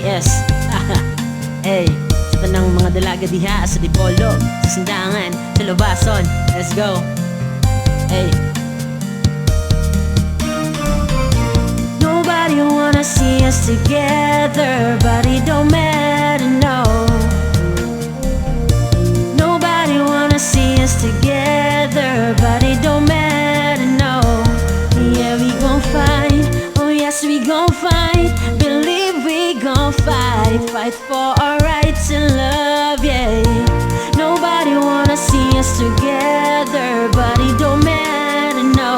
AS. Hey, sa tanang mga dalaga diha sa Dipolo, sa sindangan, sa Lubason. Let's go. Hey. Nobody wanna see us together, but it don't matter, no. Nobody wanna see us together, but it don't matter, no. Yeah, we gon' fight, oh yes we gon' fight. Believe we gon' fight, fight for our rights and love, yeah. Nobody wanna see us together, but it don't matter, no.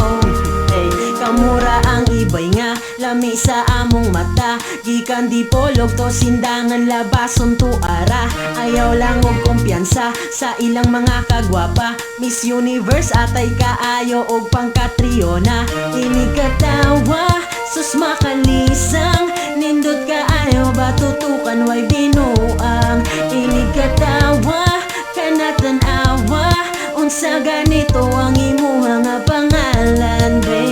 Hey, kamura ang ibay nga, lami sa among mata. Gikan Dipolog to sindangan, labason to ara. Ayaw lang og kumpiyansa sa ilang mga kagwapa. Miss Universe atay kaayo og pangkatriona. Inig katawa, sus makalisang. Nindot kaayo ba tutukan way binuang. Inig katawa, kanatan awa. Unsa ganito ang imuha nga pangalan, babe?